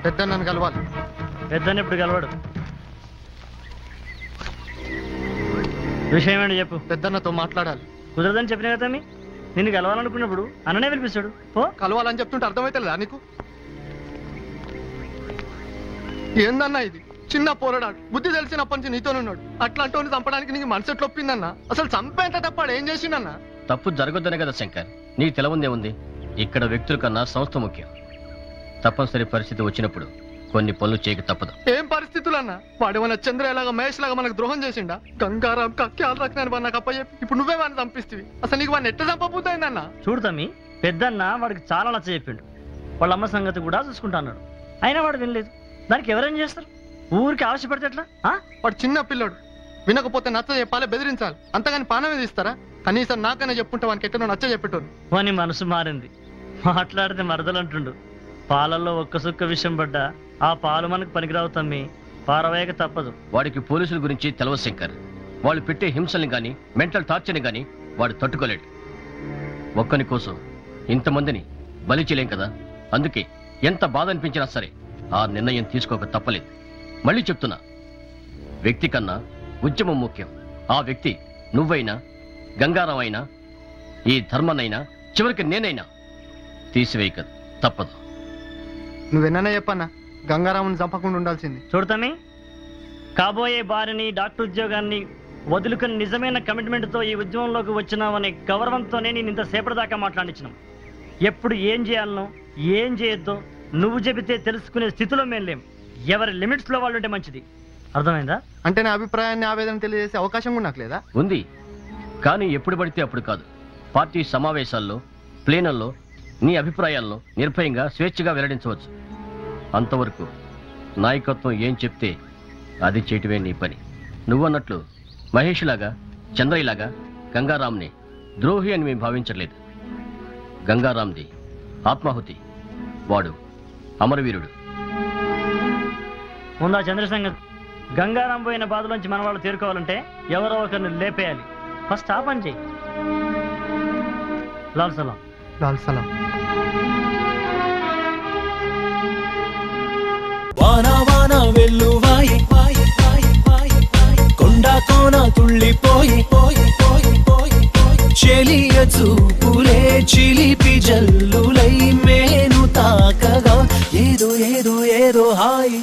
పెద్దన్నను కలవాలి. పెద్దన్న ఇప్పుడు కలవాడు. విషయం ఏంటి చెప్పు. పెద్దన్నతో మాట్లాడాలి. కుదరదని చెప్పిన కదా నిన్ను కలవాలనుకున్నప్పుడు అన్ననే పిలిపిస్తాడు. పో. కలవాలని చెప్తుంటే అర్థమైతలేదా నీకు? ఏందన్నా ఇది? చిన్న పోరాడాడు, బుద్ధి తెలిసినప్పటి నుంచి నీతోనున్నాడు. అట్లాంటి చంపడానికి నీకు మనసు ఎట్లా ఒప్పిందన్నా? అసలు చంపేంత తప్పాడు ఏం చేసిండన్నా? తప్పు జరగొద్దనే కదా శంకర్. నీకు తెలవుందే ఉంది. ఇక్కడ వ్యక్తుల కన్నా సంస్థ ముఖ్యం. తప్పనిసరి పరిస్థితి వచ్చినప్పుడు కొన్ని పనులు చేయక తప్పదు. ఏం పరిస్థితులన్నా? వాడేమన్నా చంద్ర లాగా మహేష్ లాగా మనకు ద్రోహం చేసిండా? గంగారాం కక్యాలు రక్షణ నాకు అప్పచెప్పి ఇప్పుడు నువ్వే వాడిని చంపిస్తేవి. అసలు నీకు వాడిని ఎట్లా చంపబోతుందన్నా? చూడు తమ్మి, పెద్దన్న వాడికి చాలా నచ్చ చెప్పిండు. వాళ్ళ అమ్మ సంగతి కూడా చూసుకుంటా అన్నాడు. అయినా వాడు వినలేదు. దానికి ఎవరేం చేస్తారు? ఊరికి ఆశపడితే ఎట్లా? వాడు చిన్న పిల్లడు, వినకపోతే నచ్చ చెప్పాలి, బెదిరించాలి. అంతగాని పానమే తీస్తారా? కనీసం నాకనే చెప్పుంటే వానికి ఎట్టనో నచ్చ చెప్పేటోను. వాని మనసు మారింది. మాట్లాడితే మరదలంటుండు. పాలల్లో ఒక్క సుక్క విషయం పడ్డా ఆ పాలు మనకు పనికిరావు తమ్మి. పారవేయక తప్పదు. వాడికి పోలీసుల గురించి తెలవదు శంకర్. వాళ్ళు పెట్టే హింసల్ని గాని మెంటల్ టార్చర్ని గాని వాడు తట్టుకోలేడు. ఒక్కని కోసం ఇంతమందిని బలి చేయలేం కదా. అందుకే ఎంత బాధ అనిపించినా సరే ఆ నిర్ణయం తీసుకోక తప్పలేదు. మళ్ళీ చెప్తున్నా, వ్యక్తి కన్నా ఉద్యమం ముఖ్యం. ఆ వ్యక్తి నువ్వైనా, గంగారాం అయినా, ఈ ధర్మనైనా, చివరికి నేనైనా తీసివేయక తప్పదు. నువ్వెన్నా చెప్పన్నా, గంగారాముని చంపకుండా ఉండాల్సింది. చూడతామి, కాబోయే భార్యని, డాక్టర్ ఉద్యోగాన్ని వదులుకొని నిజమైన కమిట్మెంట్తో ఈ ఉద్యమంలోకి వచ్చినామనే గౌరవంతోనే నేను ఇంతసేపటి దాకా మాట్లాడించినాం. ఎప్పుడు ఏం చేయాలనో ఏం చేయొద్దో నువ్వు చెబితే తెలుసుకునే స్థితిలో మేము లేం. ఎవరి లిమిట్స్ లో వాళ్ళు ఉంటే మంచిది. అర్థమైందా? అంటే నా అభిప్రాయాన్ని ఆవేదన తెలియజేసే అవకాశం కూడా నాకు లేదా? ఉంది, కానీ ఎప్పుడు పడితే అప్పుడు కాదు. పార్టీ సమావేశాల్లో, ప్లేనల్లో నీ అభిప్రాయాలను నిర్భయంగా స్వేచ్ఛగా వెల్లడించవచ్చు. అంతవరకు నాయకత్వం ఏం చెప్తే అది చేయటమే నీ పని. నువ్వన్నట్లు మహేష్ లాగా, చంద్రయ్యలాగా గంగారాంని ద్రోహి అని మేము భావించట్లేదు. గంగారాంది ఆత్మాహుతి. వాడు అమరవీరుడు. ముందా చంద్ర సంగతి. గంగారాం పోయిన బాధలోంచి మన వాళ్ళు తేరుకోవాలంటే ఎవరో ఒకరిని లేపేయాలి. ఫస్ట్ ఆ పని చేయి. లాల్ సలాం. లాల్ సలాం. వాన వాన వెల్లువాయి, కొండ కోన తుళ్ళిపోయి, చెలియ చూపులే చిలిపి జల్లులై మేను తాకగా ఏదో ఏదో ఏదో హాయి.